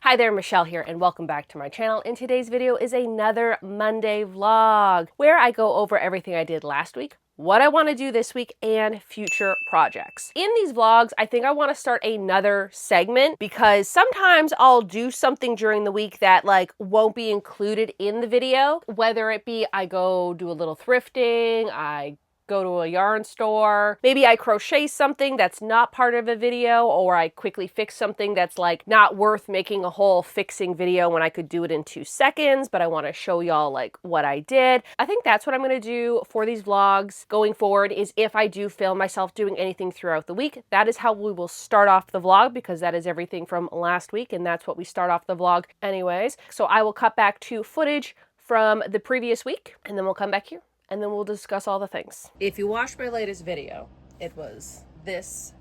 Hi there, Michelle here, and welcome back to my channel. And today's video is another Monday vlog where I go over everything I did last week, what I want to do this week, and future projects. In these vlogs, I think I want to start another segment because sometimes I'll do something during the week that won't be included in the video, whether it be I go do a little thrifting, I go to a yarn store, maybe I crochet something that's not part of a video, or I quickly fix something that's not worth making a whole fixing video when I could do it in 2 seconds, but I want to show y'all what I did. I think that's what I'm going to do for these vlogs going forward, is if I do film myself doing anything throughout the week, that is how we will start off the vlog, because that is everything from last week, and that's what we start off the vlog anyways. So I will cut back to footage from the previous week, and then we'll come back here. And then we'll discuss all the things. If you watched my latest video, it was this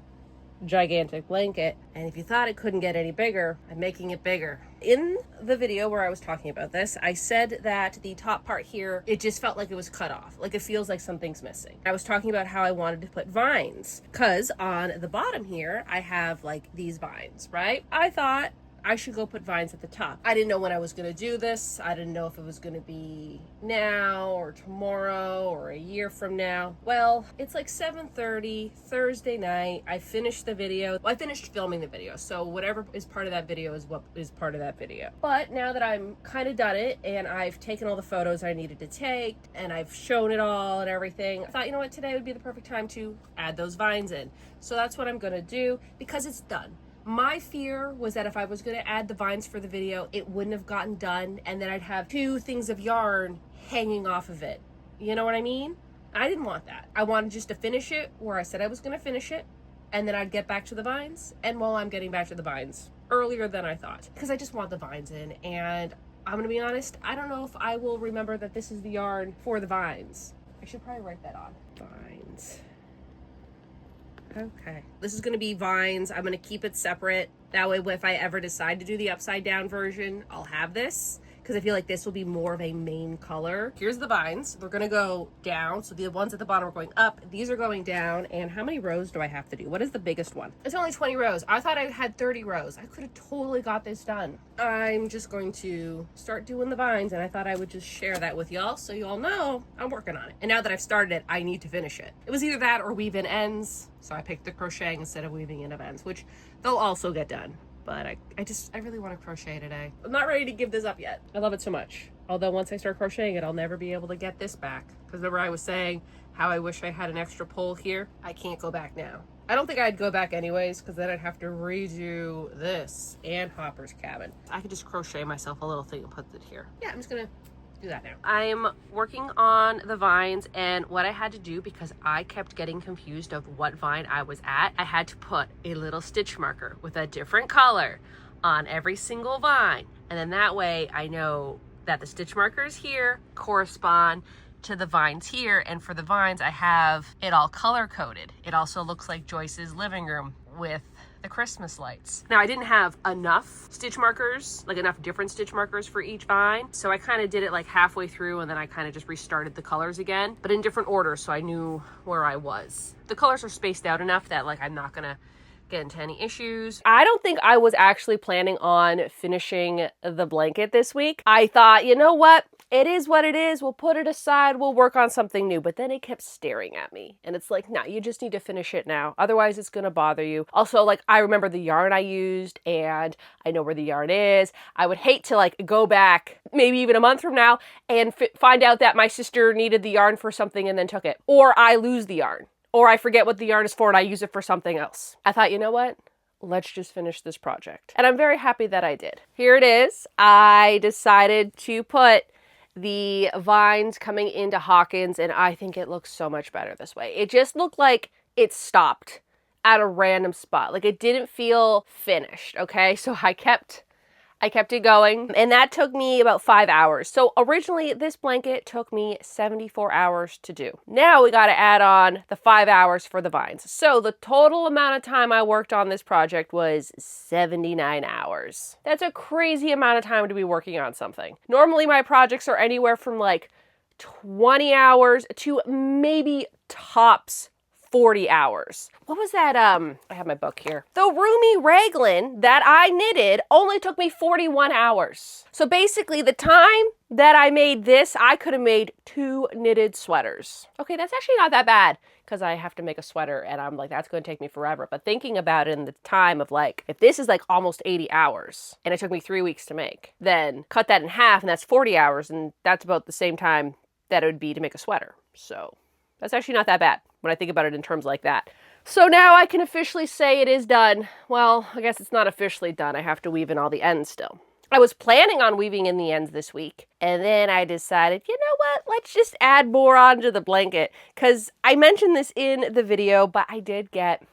gigantic blanket. And if you thought it couldn't get any bigger, I'm making it bigger. In the video where I was talking about this, I said that the top part here, it just felt like it was cut off. Like it feels like something's missing. I was talking about how I wanted to put vines, because on the bottom here, I have these vines, right? I thought I should go put vines at the top. I didn't know when I was going to do this. I didn't know if it was going to be now or tomorrow or a year from now. Well, it's 7:30 Thursday night. I finished the video. Well, I finished filming the video. So whatever is part of that video is what is part of that video. But now that I'm kind of done it and I've taken all the photos I needed to take and I've shown it all and everything, I thought, you know what, today would be the perfect time to add those vines in. So that's what I'm going to do because it's done. My fear was that if I was going to add the vines for the video, it wouldn't have gotten done, and then I'd have 2 things of yarn hanging off of it. You know what I mean? I didn't want that. I wanted just to finish it where I said I was going to finish it, and then I'd get back to the vines. And while I'm getting back to the vines, earlier than I thought, because I just want the vines in, and I'm going to be honest, I don't know if I will remember that this is the yarn for the vines. I should probably write that on. Vines. Okay, this is going to be vines. I'm going to keep it separate. That way, if I ever decide to do the upside down version, I'll have this, because I feel like this will be more of a main color. Here's the vines. They're going to go down. So the ones at the bottom are going up. These are going down. And how many rows do I have to do? What is the biggest one? It's only 20 rows. I thought I had 30 rows. I could have totally got this done. I'm just going to start doing the vines, and I thought I would just share that with y'all so y'all know I'm working on it. And now that I've started it, I need to finish it. It was either that or weave in ends. So I picked the crocheting instead of weaving in of ends, which they'll also get done. But I really want to crochet today. I'm not ready to give this up yet. I love it so much. Although once I start crocheting it, I'll never be able to get this back. Because remember I was saying how I wish I had an extra pole here? I can't go back now. I don't think I'd go back anyways, because then I'd have to redo this and Hopper's cabin. I could just crochet myself a little thing and put it here. Yeah, I'm just gonna do that now. I'm working on the vines, and what I had to do, because I kept getting confused of what vine I was at, I had to put a little stitch marker with a different color on every single vine, and then that way I know that the stitch markers here correspond to the vines here, and for the vines I have it all color coded. It also looks like Joyce's living room with the Christmas lights. Now I didn't have enough stitch markers, enough different stitch markers for each vine, so I kind of did it halfway through, and then I kind of just restarted the colors again, but in different orders, so I knew where I was. The colors are spaced out enough that I'm not gonna get into any issues. I don't think I was actually planning on finishing the blanket this week. I thought, you know what? It is what it is. We'll put it aside. We'll work on something new. But then it kept staring at me. And it's no, you just need to finish it now. Otherwise, it's going to bother you. Also, I remember the yarn I used, and I know where the yarn is. I would hate to go back maybe even a month from now and find out that my sister needed the yarn for something and then took it. Or I lose the yarn. Or I forget what the yarn is for and I use it for something else. I thought, you know what? Let's just finish this project. And I'm very happy that I did. Here it is. I decided to put the vines coming into Hawkins, and I think it looks so much better this way. It just looked like it stopped at a random spot. It didn't feel finished, okay? So I kept it going, and that took me about 5 hours. So originally this blanket took me 74 hours to do. Now we got to add on the 5 hours for the vines. So the total amount of time I worked on this project was 79 hours. That's a crazy amount of time to be working on something. Normally my projects are anywhere from 20 hours to maybe tops 40 hours. What was that? I have my book here. The roomy raglan that I knitted only took me 41 hours. So basically the time that I made this, I could have made 2 knitted sweaters. Okay, that's actually not that bad because I have to make a sweater and I'm like, that's going to take me forever. But thinking about it in the time of like, if this is like almost 80 hours and it took me 3 weeks to make, then cut that in half and that's 40 hours and that's about the same time that it would be to make a sweater. So that's actually not that bad when I think about it in terms like that. So now I can officially say it is done. Well, I guess it's not officially done. I have to weave in all the ends still. I was planning on weaving in the ends this week, and then I decided, you know what, let's just add more onto the blanket, because I mentioned this in the video, but I did get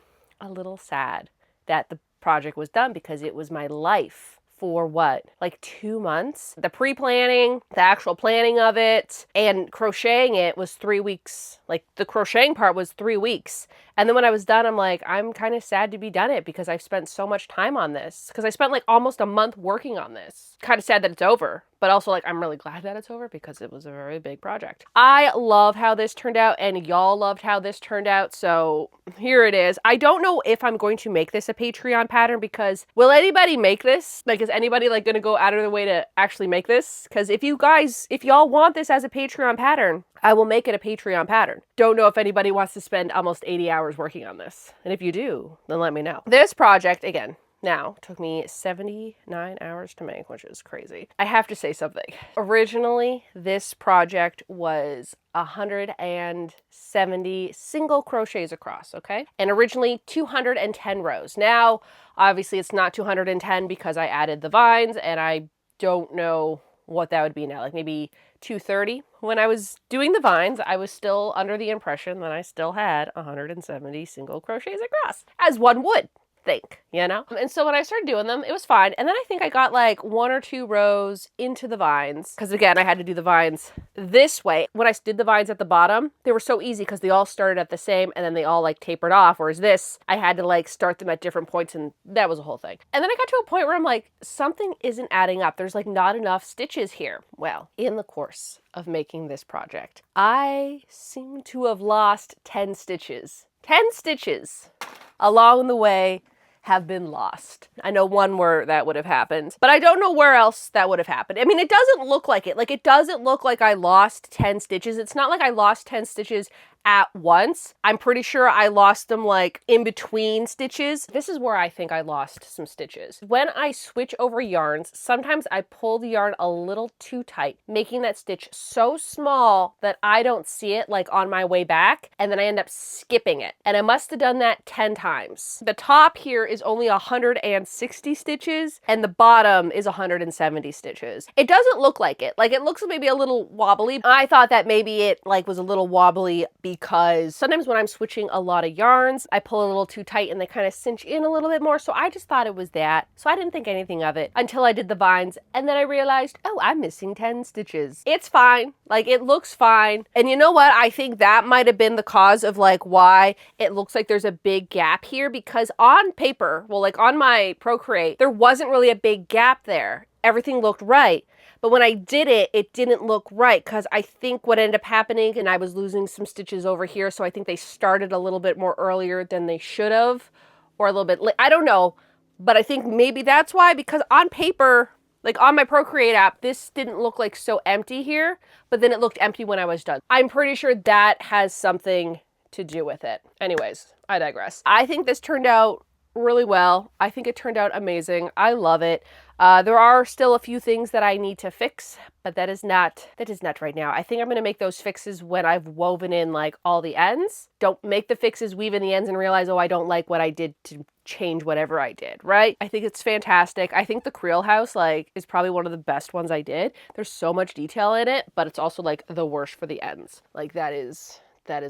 a little sad that the project was done because it was my life for what, like 2 months? The pre-planning, the actual planning of it, and crocheting it was 3 weeks. Like the crocheting part was 3 weeks. And then when I was done, I'm like, I'm kind of sad to be done it because I've spent so much time on this. Because I spent like almost a month working on this. Kind of sad that it's over, but also like I'm really glad that it's over because it was a very big project. I love how this turned out and y'all loved how this turned out. So here it is. I don't know if I'm going to make this a Patreon pattern because will anybody make this? Like, is anybody like going to go out of their way to actually make this? Because if y'all want this as a Patreon pattern, I will make it a Patreon pattern. Don't know if anybody wants to spend almost 80 hours working on this. And if you do, then let me know. This project, again, now took me 79 hours to make, which is crazy. I have to say something. Originally, this project was 170 single crochets across, okay? And originally 210 rows. Now, obviously it's not 210 because I added the vines and I don't know what that would be now, like maybe 230. When I was doing the vines, I was still under the impression that I still had 170 single crochets across, as one would think, you know? And so when I started doing them, it was fine. And then I think I got like 1 or 2 rows into the vines, because again, I had to do the vines this way. When I did the vines at the bottom, they were so easy because they all started at the same and then they all like tapered off. Whereas this, I had to like start them at different points and that was a whole thing. And then I got to a point where I'm like, something isn't adding up. There's like not enough stitches here. Well, in the course of making this project, I seem to have lost 10 stitches. 10 stitches along the way have been lost. I know one where that would have happened, but I don't know where else that would have happened. I mean, it doesn't look like it. Like, it doesn't look like I lost 10 stitches. It's not like I lost 10 stitches at once. I'm pretty sure I lost them like in between stitches. This is where I think I lost some stitches. When I switch over yarns, sometimes I pull the yarn a little too tight, making that stitch so small that I don't see it like on my way back, and then I end up skipping it. And I must have done that 10 times. The top here is only 160 stitches, and the bottom is 170 stitches. It doesn't look like it. Like, it looks maybe a little wobbly. I thought that maybe it like was a little wobbly because sometimes when I'm switching a lot of yarns, I pull a little too tight and they kind of cinch in a little bit more. So I just thought it was that. So I didn't think anything of it until I did the vines. And then I realized, oh, I'm missing 10 stitches. It's fine. Like, it looks fine. And you know what? I think that might have been the cause of like why it looks like there's a big gap here, because on paper, well, like on my Procreate, there wasn't really a big gap there. Everything looked right. But when I did it, it didn't look right because I think what ended up happening, and I was losing some stitches over here, so I think they started a little bit more earlier than they should have, or a little bit late. I don't know, but I think maybe that's why, because on paper, like on my Procreate app, this didn't look like so empty here, but then it looked empty when I was done. I'm pretty sure that has something to do with it. Anyways, I digress. I think this turned out really well. I think it turned out amazing. I love it. There are still a few things that I need to fix, but that is not right now. I think I'm going to make those fixes when I've woven in like all the ends. Don't make the fixes, weave in the ends, and realize, oh, I don't like what I did to change whatever I did, right? I think it's fantastic. I think the creel house like is probably one of the best ones I did. There's so much detail in it, but it's also like the worst for the ends. Like, that is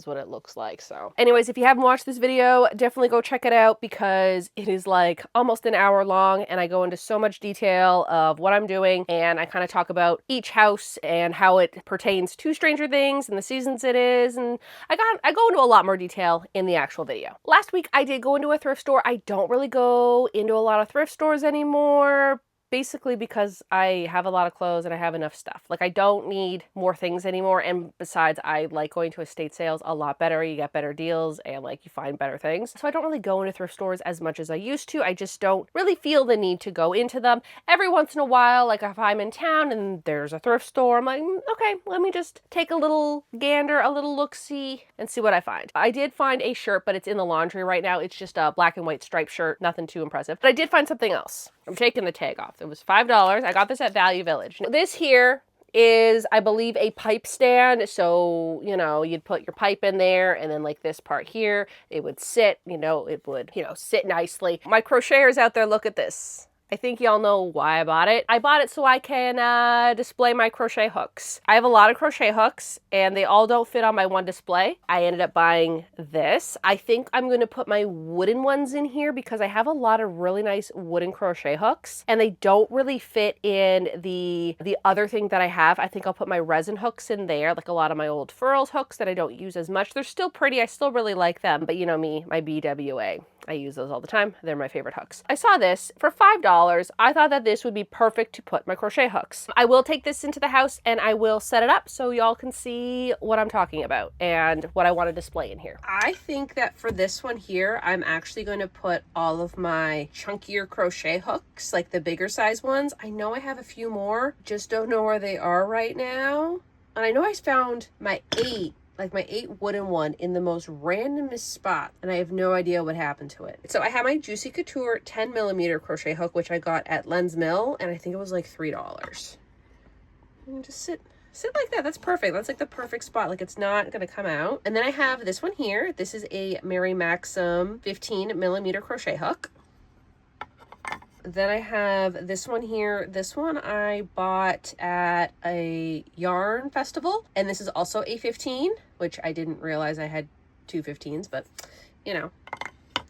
what it looks like. So anyways, if you haven't watched this video, definitely go check it out because it is like almost an hour long and I go into so much detail of what I'm doing, and I kind of talk about each house and how it pertains to Stranger Things and the seasons it is, and I go into a lot more detail in the actual video. Last week I did go into a thrift store. I don't really go into a lot of thrift stores anymore basically because I have a lot of clothes and I have enough stuff. Like I don't need more things anymore. And besides, I like going to estate sales a lot better. You get better deals and like you find better things. So I don't really go into thrift stores as much as I used to. I just don't really feel the need to go into them. Every once in a while, like if I'm in town and there's a thrift store, I'm like, okay, let me just take a little gander, a little look-see and see what I find. I did find a shirt, but it's in the laundry right now. It's just a black and white striped shirt, nothing too impressive. But I did find something else. I'm taking the tag off. It was $5. I got this at Value Village. This here is, I believe, a pipe stand. So, you know, you'd put your pipe in there and then like this part here, it would sit, it would sit nicely. My crocheters out there, look at this. I think y'all know why I bought it. I bought it so I can display my crochet hooks. I have a lot of crochet hooks and they all don't fit on my one display. I ended up buying this. I think I'm going to put my wooden ones in here because I have a lot of really nice wooden crochet hooks and they don't really fit in the other thing that I have. I think I'll put my resin hooks in there, like a lot of my old furls hooks that I don't use as much. They're still pretty. I still really like them, but you know me, my BWA. I use those all the time. They're my favorite hooks. I saw this for $5. I thought that this would be perfect to put my crochet hooks. I will take this into the house and I will set it up so y'all can see what I'm talking about and what I want to display in here. I think that for this one here, I'm actually going to put all of my chunkier crochet hooks, like the bigger size ones. I know I have a few more, just don't know where they are right now. And I know I found my 8 wooden one in the most randomest spot and I have no idea what happened to it. So I have my Juicy Couture 10mm crochet hook, which I got at Len's Mill, and I think it was like $3. And just sit like that. That's perfect. That's like the perfect spot. Like it's not gonna come out. And then I have this one here. This is a Mary Maxim 15mm crochet hook. Then I have this one here. This one I bought at a yarn festival, and this is also a 15, which I didn't realize I had 2 15s, but I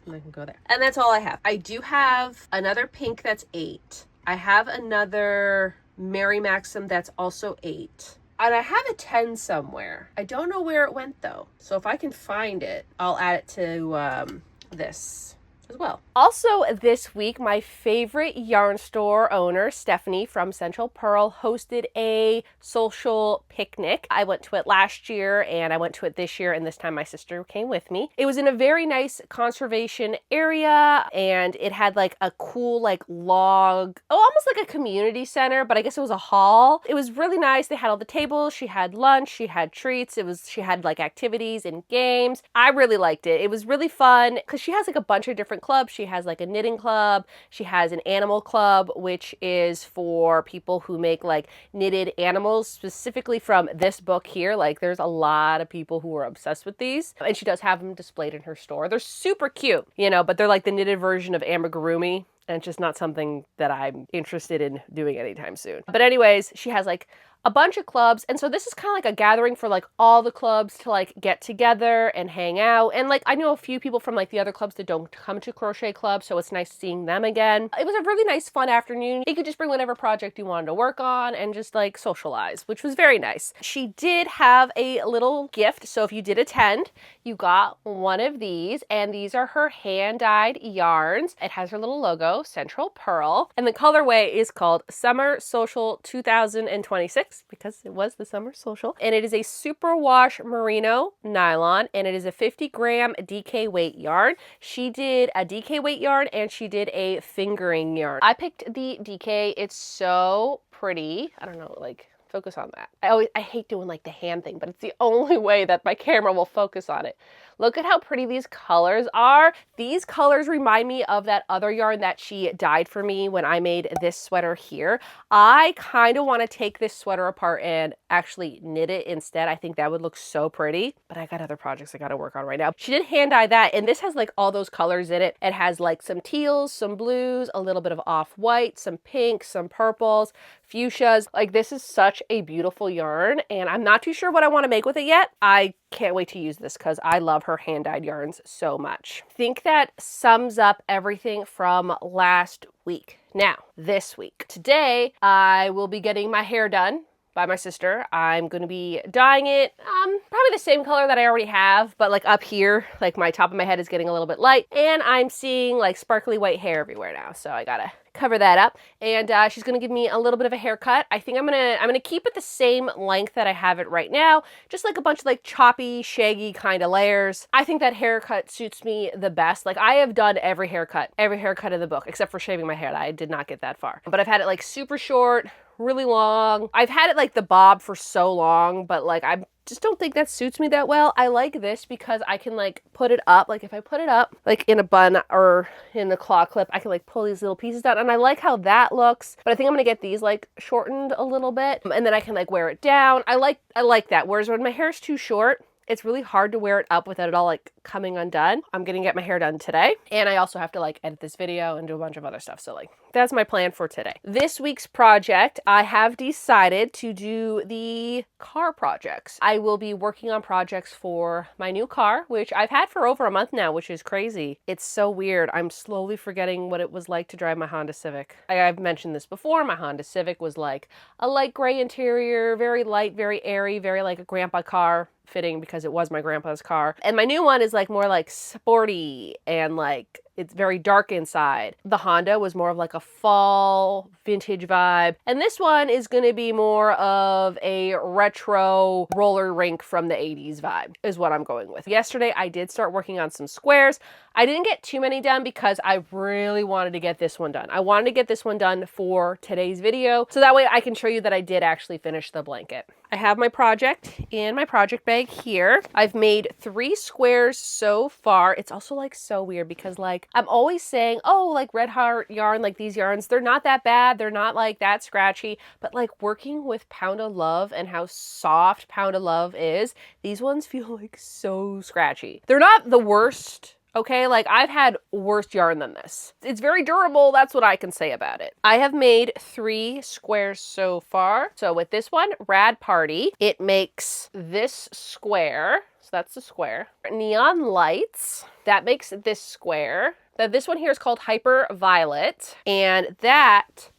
can go there. And that's all I have. I do have another pink that's 8. I have another Mary Maxim that's also 8. And I have a 10 somewhere. I don't know where it went though. So if I can find it, I'll add it to this as well. Also this week, my favorite yarn store owner, Stephanie from Central Pearl, hosted a social picnic. I went to it last year and I went to it this year, and this time my sister came with me. It was in a very nice conservation area and it had like a cool like log, almost like a community center, but I guess it was a hall. It was really nice. They had all the tables, she had lunch, she had treats, she had like activities and games. I really liked it. It was really fun because she has like a bunch of different clubs. She has like a knitting club. She has an animal club, which is for people who make like knitted animals, specifically from this book here. Like there's a lot of people who are obsessed with these, and she does have them displayed in her store. They're super cute, but they're like the knitted version of amigurumi, and it's just not something that I'm interested in doing anytime soon. But anyways, she has like a bunch of clubs, and so this is kind of like a gathering for like all the clubs to like get together and hang out. And like I know a few people from like the other clubs that don't come to crochet club, so it's nice seeing them again. It was a really nice fun afternoon. You could just bring whatever project you wanted to work on and just like socialize, which was very nice. She did have a little gift, so if you did attend, you got one of these, and these are her hand-dyed yarns. It has her little logo, Central Pearl, and the colorway is called Summer Social 2026. Because it was the summer social, and it is a superwash merino nylon, and it is a 50-gram DK weight yarn. She did a DK weight yarn and she did a fingering yarn. I picked the DK. It's so pretty. I don't know, like focus on that. I hate doing like the hand thing, but it's the only way that my camera will focus on it. Look at how pretty these colors are. These colors remind me of that other yarn that she dyed for me when I made this sweater here. I kind of want to take this sweater apart and actually knit it instead. I think that would look so pretty, but I got other projects I got to work on right now. She did hand dye that, and this has like all those colors in it. It has like some teals, some blues, a little bit of off-white, some pinks, some purples, fuchsias. Like this is such a beautiful yarn, and I'm not too sure what I want to make with it yet. I can't wait to use this because I love her hand-dyed yarns so much. I think that sums up everything from last week. Now, this week. Today, I will be getting my hair done by my sister. I'm going to be dyeing it probably the same color that I already have, but like up here, like my top of my head is getting a little bit light, and I'm seeing like sparkly white hair everywhere now, so I gotta cover that up. And she's gonna give me a little bit of a haircut. I think I'm gonna keep it the same length that I have it right now, just like a bunch of like choppy, shaggy kind of layers. I think that haircut suits me the best. Like I have done every haircut in the book, except for shaving my hair. I did not get that far. But I've had it like super short, really long. I've had it like the bob for so long, but like I just don't think that suits me that well. I like this because I can like put it up. Like if I put it up like in a bun or in the claw clip, I can like pull these little pieces down, and I like how that looks. But I think I'm gonna get these like shortened a little bit, and then I can like wear it down. I like that. Whereas when my hair is too short, it's really hard to wear it up without it all like coming undone. I'm gonna get my hair done today. And I also have to like edit this video and do a bunch of other stuff. So like that's my plan for today. This week's project, I have decided to do the car projects. I will be working on projects for my new car, which I've had for over a month now, which is crazy. It's so weird. I'm slowly forgetting what it was like to drive my Honda Civic. I've mentioned this before. My Honda Civic was like a light gray interior, very light, very airy, very like a grandpa car. Fitting because it was my grandpa's car. And my new one is like more like sporty and like it's very dark inside. The Honda was more of like a fall vintage vibe. And this one is going to be more of a retro roller rink from the 80s vibe is what I'm going with. Yesterday, I did start working on some squares. I didn't get too many done because I really wanted to get this one done. I wanted to get this one done for today's video, so that way I can show you that I did actually finish the blanket. I have my project in my project bag here. I've made 3 squares so far. It's also like so weird because like I'm always saying, oh, like Red Heart yarn, like these yarns, they're not that bad. They're not like that scratchy, but like working with Pound of Love and how soft Pound of Love is, these ones feel like so scratchy. They're not the worst. Okay, like I've had worse yarn than this. It's very durable, that's what I can say about it. I have made 3 squares so far. So with this one, Rad Party, it makes this square. So that's the square. Neon Lights, that makes this square. Now this one here is called Hyper Violet, and that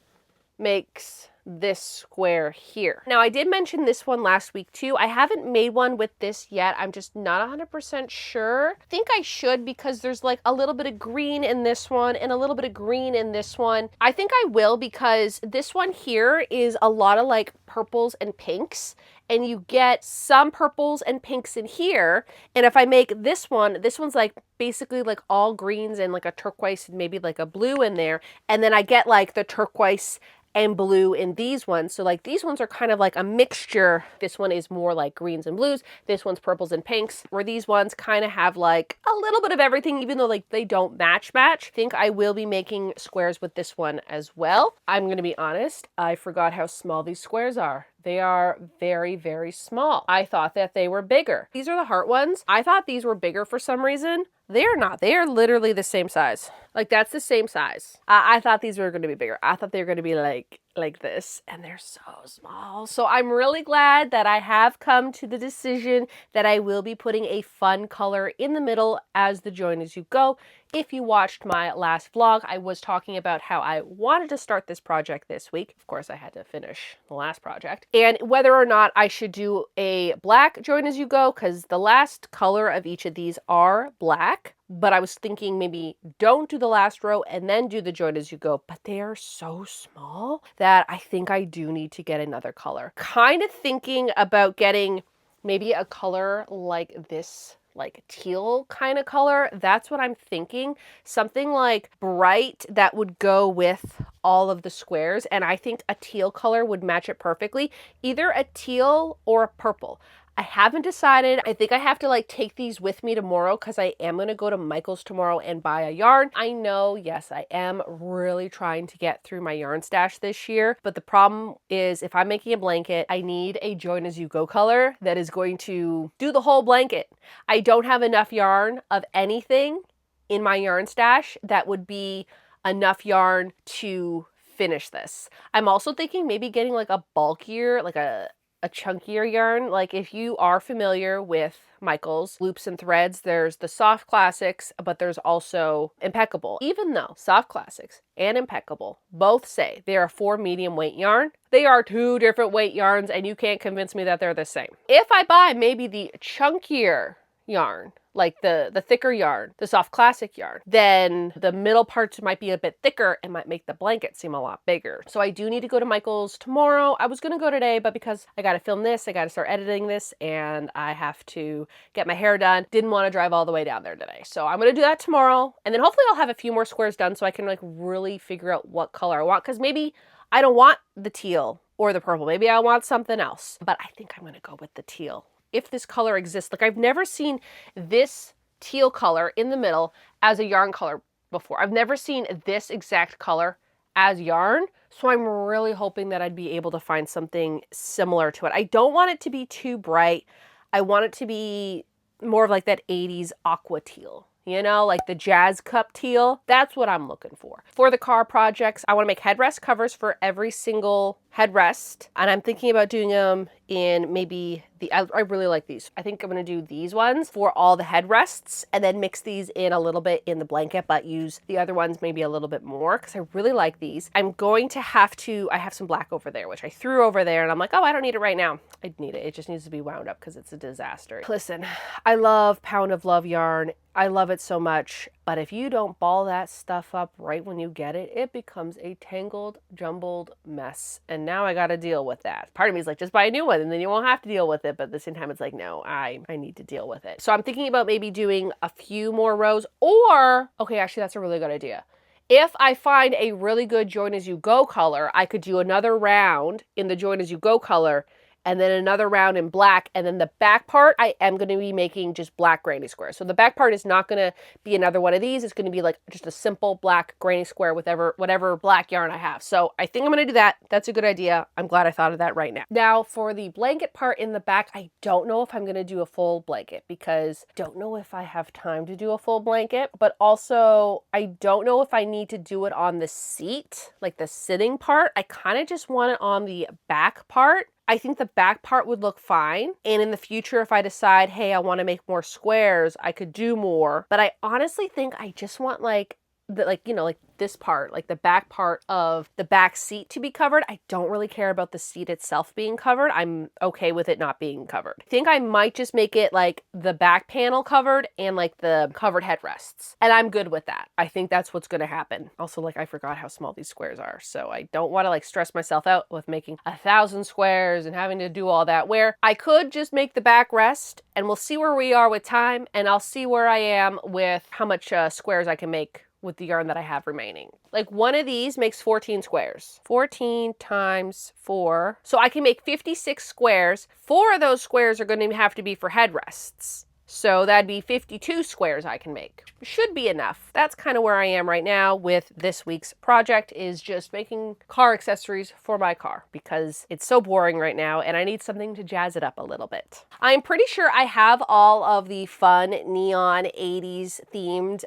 makes this square here. Now I did mention this one last week too. I haven't made one with this yet. I'm just not 100% sure. I think I should because there's like a little bit of green in this one and a little bit of green in this one. I think I will because this one here is a lot of like purples and pinks, and you get some purples and pinks in here. And if I make this one's like basically like all greens and like a turquoise and maybe like a blue in there. And then I get like the turquoise and blue in these ones. So like these ones are kind of like a mixture. This one is more like greens and blues. This one's purples and pinks, where these ones kind of have like a little bit of everything, even though like they don't match. I think I will be making squares with this one as well. I'm going to be honest, I forgot how small these squares are. They are very, very small. I thought that they were bigger. These are the heart ones. I thought these were bigger for some reason. They are not. They are literally the same size. Like that's the same size. I thought these were going to be bigger. I thought they were going to be like this, and they're so small. So I'm really glad that I have come to the decision that I will be putting a fun color in the middle as the join as you go. If you watched my last vlog, I was talking about how I wanted to start this project this week. Of course, I had to finish the last project. And whether or not I should do a black join as you go, because the last color of each of these are black. But I was thinking maybe don't do the last row and then do the join as you go. But they are so small that I think I do need to get another color. Kind of thinking about getting maybe a color like this, like teal kind of color. That's what I'm thinking. Something like bright that would go with all of the squares. And I think a teal color would match it perfectly. Either a teal or a purple. I haven't decided. I think I have to like take these with me tomorrow because I am going to go to Michael's tomorrow and buy a yarn. I know, yes, I am really trying to get through my yarn stash this year. But the problem is if I'm making a blanket, I need a join as you go color that is going to do the whole blanket. I don't have enough yarn of anything in my yarn stash that would be enough yarn to finish this. I'm also thinking maybe getting like a bulkier, like a a chunkier yarn. Like if you are familiar with Michael's loops and threads, there's the soft classics, but there's also impeccable. Even though soft classics and impeccable both say they are 4 medium weight yarn, they are 2 different weight yarns, and you can't convince me that they're the same. If I buy maybe the chunkier yarn, like the thicker yarn, the soft classic yarn, then the middle parts might be a bit thicker and might make the blanket seem a lot bigger. So I do need to go to Michael's tomorrow. I was gonna go today, but because I gotta film this, I gotta start editing this, and I have to get my hair done, didn't want to drive all the way down there today. So I'm gonna do that tomorrow, and then hopefully I'll have a few more squares done so I can like really figure out what color I want, because maybe I don't want the teal or the purple. Maybe I want something else, but I think I'm gonna go with the teal. If this color exists. Like I've never seen this teal color in the middle as a yarn color before. I've never seen this exact color as yarn. So I'm really hoping that I'd be able to find something similar to it. I don't want it to be too bright. I want it to be more of like that 80s aqua teal. You know, like the jazz cup teal. That's what I'm looking for. For the car projects, I want to make headrest covers for every single headrest. And I'm thinking about doing them in maybe I really like these. I think I'm going to do these ones for all the headrests and then mix these in a little bit in the blanket, but use the other ones maybe a little bit more because I really like these. I'm going to I have some black over there, which I threw over there, and I'm like, oh, I don't need it right now. I need it. It just needs to be wound up because it's a disaster. Listen, I love Pound of Love yarn. I love it so much, but if you don't ball that stuff up right when you get it, it becomes a tangled, jumbled mess. And now I got to deal with that. Part of me is like, just buy a new one and then you won't have to deal with it. But at the same time, it's like, no, I need to deal with it. So I'm thinking about maybe doing a few more rows, or, okay, actually that's a really good idea. If I find a really good join as you go color, I could do another round in the join as you go color and then another round in black, and then the back part, I am going to be making just black granny squares. So the back part is not going to be another one of these. It's going to be like just a simple black granny square with whatever black yarn I have. So I think I'm going to do that. That's a good idea. I'm glad I thought of that right now. Now for the blanket part in the back, I don't know if I'm going to do a full blanket because I don't know if I have time to do a full blanket, but also I don't know if I need to do it on the seat, like the sitting part. I kind of just want it on the back part. I think the back part would look fine. And in the future, if I decide, hey, I want to make more squares, I could do more. But I honestly think I just want like this part, like the back part of the back seat to be covered. I don't really care about the seat itself being covered. I'm okay with it not being covered. I think I might just make it like the back panel covered and like the covered headrests. And I'm good with that. I think that's what's going to happen. Also, like I forgot how small these squares are. So I don't want to like stress myself out with making 1,000 squares and having to do all that, where I could just make the back rest and we'll see where we are with time. And I'll see where I am with how much squares I can make with the yarn that I have remaining. Like one of these makes 14 squares. 14 times 4. So I can make 56 squares. 4 of those squares are going to have to be for headrests. So that'd be 52 squares I can make. Should be enough. That's kind of where I am right now with this week's project, is just making car accessories for my car because it's so boring right now and I need something to jazz it up a little bit. I'm pretty sure I have all of the fun neon 80s themed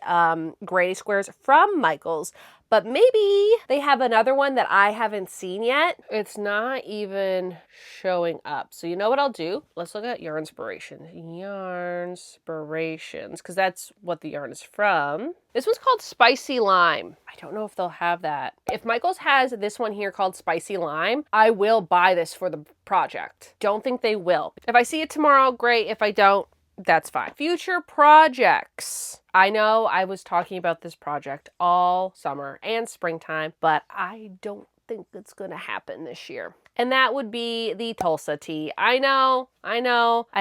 granny squares from Michael's, but maybe they have another one that I haven't seen yet. It's not even showing up. So you know what I'll do? Let's look at Yarnspirations. Yarnspirations, because that's what the yarn is from. This one's called Spicy Lime. I don't know if they'll have that. If Michael's has this one here called Spicy Lime, I will buy this for the project. Don't think they will. If I see it tomorrow, great. If I don't, that's fine. Future projects. I know I was talking about this project all summer and springtime, but I don't think it's going to happen this year. And that would be the Tulsa tee. I know. I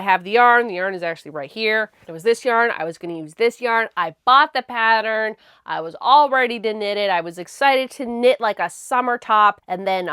have the yarn. The yarn is actually right here. It was this yarn. I was going to use this yarn. I bought the pattern. I was all ready to knit it. I was excited to knit like a summer top. And then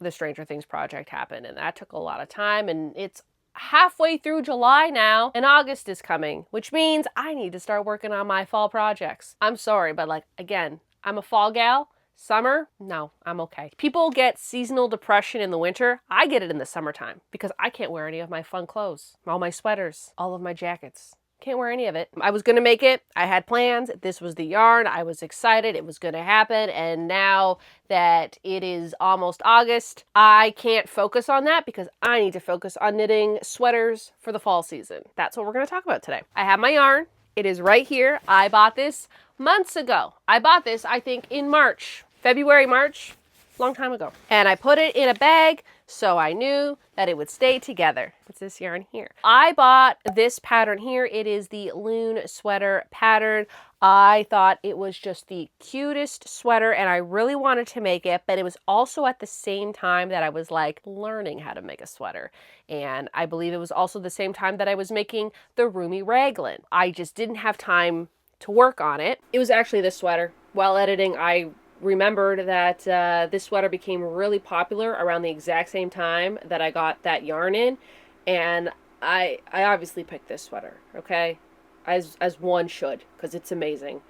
the Stranger Things project happened, and that took a lot of time, and it's halfway through July now, and August is coming, which means I need to start working on my fall projects. I'm sorry, but like, again, I'm a fall gal. Summer, no, I'm okay. People get seasonal depression in the winter. I get it in the summertime because I can't wear any of my fun clothes, all my sweaters, all of my jackets. Can't wear any of it. I was gonna make it. I had plans. This was the yarn. I was excited. It was gonna happen. And now that it is almost August, I can't focus on that because I need to focus on knitting sweaters for the fall season. That's what we're gonna talk about today. I have my yarn. It is right here. I bought this months ago. I bought this, I think, in March, February, March, long time ago. And I put it in a bag so I knew that it would stay together. It's this yarn here. I bought this pattern here. It is the Loon sweater pattern. I thought it was just the cutest sweater and I really wanted to make it, but it was also at the same time that I was like learning how to make a sweater. And I believe it was also the same time that I was making the roomy raglan. I just didn't have time to work on it. It was actually this sweater. While editing, I remembered that this sweater became really popular around the exact same time that I got that yarn in, and I obviously picked this sweater, okay, as one should, because it's amazing.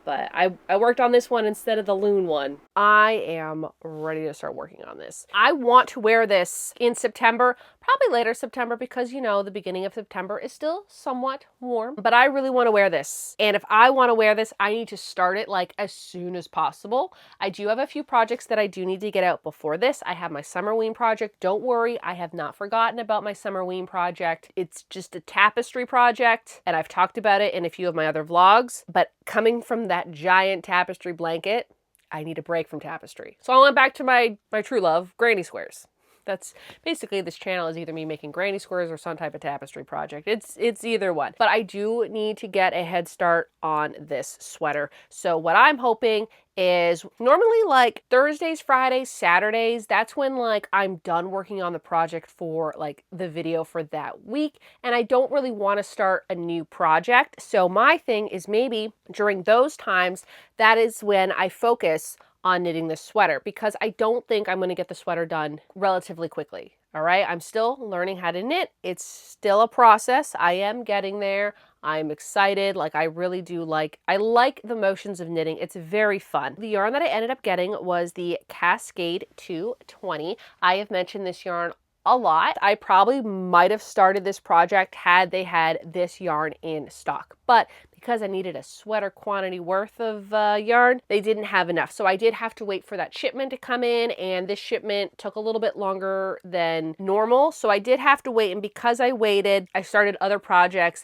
But I worked on this one instead of the Loon one. I am ready to start working on this. I want to wear this in September, probably later September, because you know the beginning of September is still somewhat warm. But I really want to wear this. And if I want to wear this, I need to start it like as soon as possible. I do have a few projects that I do need to get out before this. I have my summer wean project. Don't worry, I have not forgotten about my summer wean project. It's just a tapestry project, and I've talked about it in a few of my other vlogs. But coming from that giant tapestry blanket, I need a break from tapestry. So I went back to my true love, granny squares. That's basically, this channel is either me making granny squares or some type of tapestry project. It's either one. But I do need to get a head start on this sweater. So what I'm hoping is normally like Thursdays, Fridays, Saturdays, that's when like I'm done working on the project for like the video for that week. And I don't really want to start a new project. So my thing is maybe during those times, that is when I focus on knitting this sweater, because I don't think I'm going to get the sweater done relatively quickly. All right. I'm still learning how to knit. It's still a process. I am getting there. I'm excited. Like I really do I like the motions of knitting. It's very fun. The yarn that I ended up getting was the Cascade 220. I have mentioned this yarn a lot. I probably might have started this project had they had this yarn in stock, but because I needed a sweater quantity worth of yarn, they didn't have enough. So I did have to wait for that shipment to come in, and this shipment took a little bit longer than normal. So I did have to wait, and because I waited, I started other projects.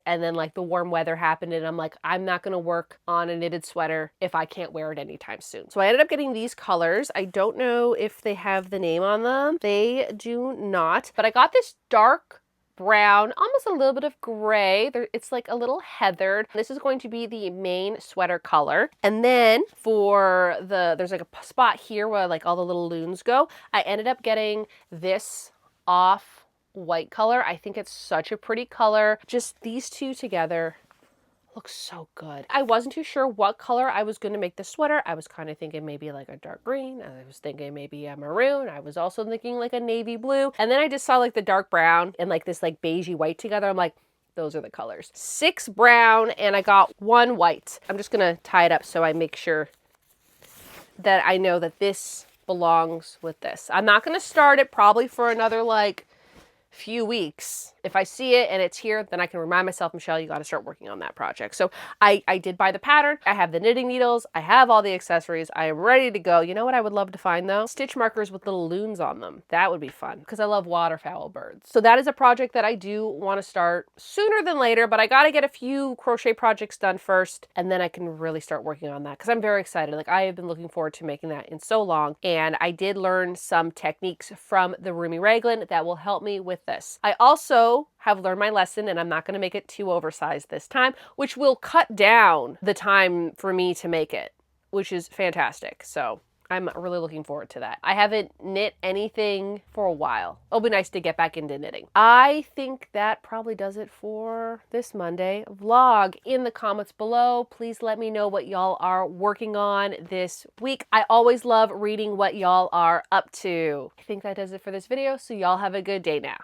And then like the warm weather happened and I'm like, I'm not gonna work on a knitted sweater if I can't wear it anytime soon. So I ended up getting these colors. I don't know if they have the name on them. They do not, but I got this dark brown, almost a little bit of gray. It's like a little heathered. This is going to be the main sweater color. And then for there's like a spot here where like all the little loons go. I ended up getting this off white color. I think it's such a pretty color. Just these two together looks so good. I wasn't too sure what color I was going to make the sweater. I was kind of thinking maybe like a dark green. I was thinking maybe a maroon. I was also thinking like a navy blue. And then I just saw like the dark brown and like this like beigey white together. I'm like, those are the colors. 6 brown and I got 1 white. I'm just going to tie it up so I make sure that I know that this belongs with this. I'm not going to start it probably for another like few weeks. If I see it and it's here, then I can remind myself, Michelle, you got to start working on that project. So I did buy the pattern. I have the knitting needles. I have all the accessories. I am ready to go. You know what I would love to find though? Stitch markers with little loons on them. That would be fun because I love waterfowl birds. So that is a project that I do want to start sooner than later, but I got to get a few crochet projects done first and then I can really start working on that because I'm very excited. Like I have been looking forward to making that in so long, and I did learn some techniques from the roomy raglan that will help me with this. I also have learned my lesson and I'm not going to make it too oversized this time, which will cut down the time for me to make it, which is fantastic. So I'm really looking forward to that. I haven't knit anything for a while. It'll be nice to get back into knitting. I think that probably does it for this Monday vlog. In the comments below, please let me know what y'all are working on this week. I always love reading what y'all are up to. I think that does it for this video, so y'all have a good day now.